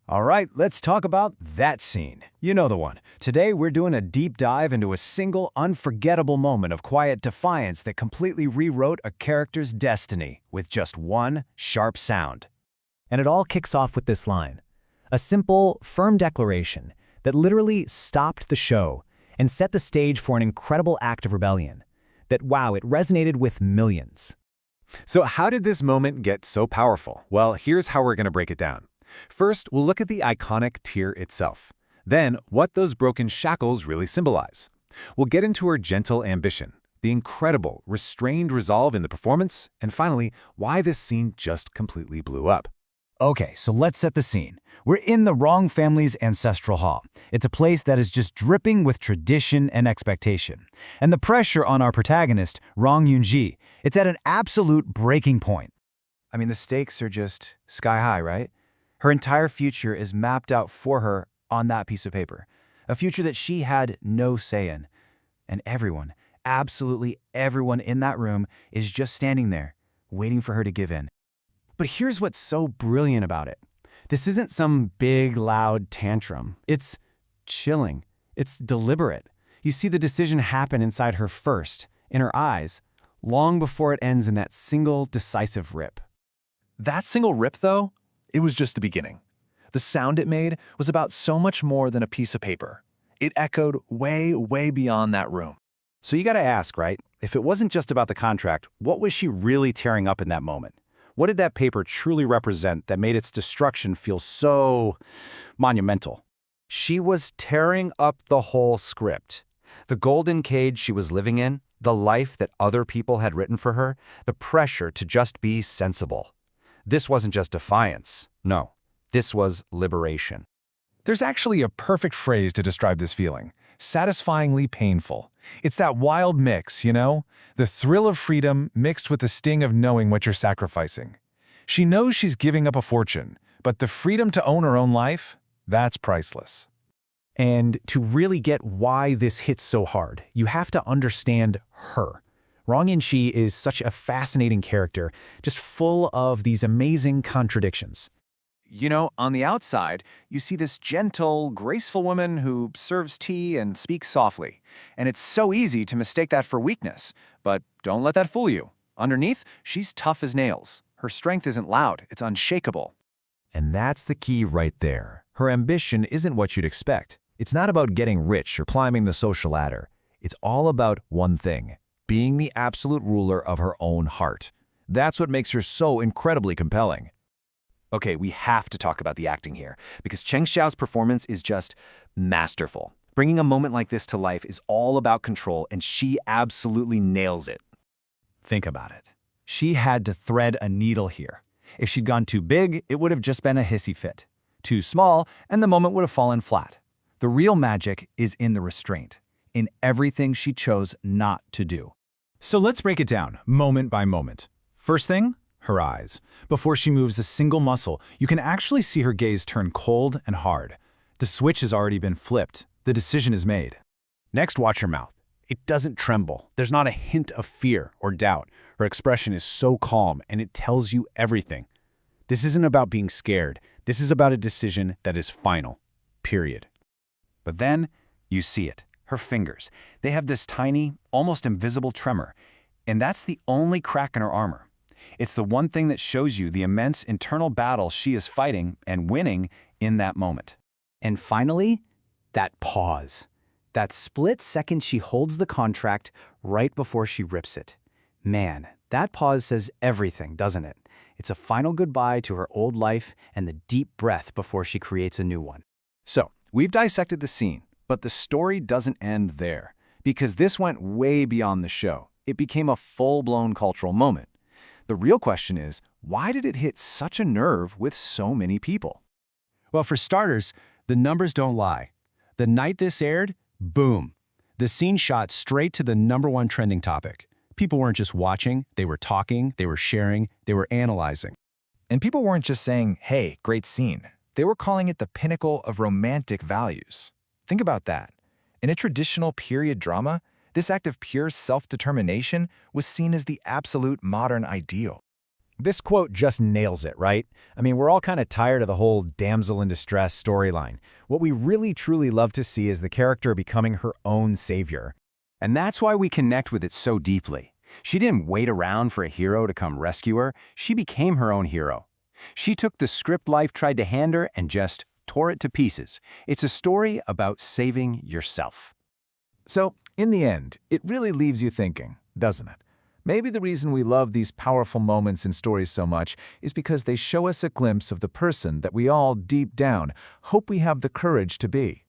All right, let's talk about that scene. You know the one. Today, we're doing a deep dive into a single, unforgettable moment of quiet defiance that completely rewrote a character's destiny with just one sharp sound. And it all kicks off with this line. A simple, firm declaration that literally stopped the show and set the stage for an incredible act of rebellion. That, wow, it resonated with millions. So how did this moment get so powerful? Well, here's how we're going to break it down. First, we'll look at the iconic tear itself. Then, what those broken shackles really symbolize. We'll get into her gentle ambition, the incredible, restrained resolve in the performance, and finally, why this scene just completely blew up. Okay, so let's set the scene. We're in the Rong family's ancestral hall. It's a place that is just dripping with tradition and expectation. And the pressure on our protagonist, Rongyunxi, it's at an absolute breaking point. I mean, the stakes are just sky high, right? Her entire future is mapped out for her on that piece of paper. A future that she had no say in. And everyone, absolutely everyone in that room is just standing there, waiting for her to give in. But here's what's so brilliant about it. This isn't some big, loud tantrum. It's chilling. It's deliberate. You see the decision happen inside her first, in her eyes, long before it ends in that single, decisive rip. That single rip, though, it was just the beginning. The sound it made was about so much more than a piece of paper. It echoed way, way beyond that room. So you gotta ask, right? If it wasn't just about the contract, what was she really tearing up in that moment? What did that paper truly represent that made its destruction feel so monumental? She was tearing up the whole script. The golden cage she was living in, the life that other people had written for her, the pressure to just be sensible. This wasn't just defiance. No, this was liberation. There's actually a perfect phrase to describe this feeling. Satisfyingly painful. It's that wild mix, you know? The thrill of freedom mixed with the sting of knowing what you're sacrificing. She knows she's giving up a fortune, but the freedom to own her own life, that's priceless. And to really get why this hits so hard, you have to understand her. Rongyunxi is such a fascinating character, just full of these amazing contradictions. You know, on the outside, you see this gentle, graceful woman who serves tea and speaks softly. And it's so easy to mistake that for weakness. But don't let that fool you. Underneath, she's tough as nails. Her strength isn't loud, it's unshakable. And that's the key right there. Her ambition isn't what you'd expect. It's not about getting rich or climbing the social ladder. It's all about one thing: being the absolute ruler of her own heart. That's what makes her so incredibly compelling. Okay, we have to talk about the acting here, because Cheng Xiao's performance is just masterful. Bringing a moment like this to life is all about control, and she absolutely nails it. Think about it. She had to thread a needle here. If she'd gone too big, it would have just been a hissy fit. Too small, and the moment would have fallen flat. The real magic is in the restraint, in everything she chose not to do. So let's break it down, moment by moment. First thing, her eyes. Before she moves a single muscle, you can actually see her gaze turn cold and hard. The switch has already been flipped. The decision is made. Next, watch her mouth. It doesn't tremble. There's not a hint of fear or doubt. Her expression is so calm, and it tells you everything. This isn't about being scared. This is about a decision that is final. Period. But then, you see it. Her fingers. They have this tiny, almost invisible tremor. And that's the only crack in her armor. It's the one thing that shows you the immense internal battle she is fighting and winning in that moment. And finally, that pause. That split second she holds the contract right before she rips it. Man, that pause says everything, doesn't it? It's a final goodbye to her old life and the deep breath before she creates a new one. So, we've dissected the scene, but the story doesn't end there, because this went way beyond the show. It became a full-blown cultural moment. The real question is, why did it hit such a nerve with so many people? Well, for starters, the numbers don't lie. The night this aired, boom. The scene shot straight to the #1 trending topic. People weren't just watching, they were talking, they were sharing, they were analyzing. And people weren't just saying, hey, great scene. They were calling it the pinnacle of romantic values. Think about that. In a traditional period drama, this act of pure self-determination was seen as the absolute modern ideal. This quote just nails it, right? I mean, we're all kind of tired of the whole damsel in distress storyline. What we really truly love to see is the character becoming her own savior. And that's why we connect with it so deeply. She didn't wait around for a hero to come rescue her. She became her own hero. She took the script life tried to hand her and just tore it to pieces. It's a story about saving yourself. So, in the end, it really leaves you thinking, doesn't it? Maybe the reason we love these powerful moments in stories so much is because they show us a glimpse of the person that we all, deep down, hope we have the courage to be.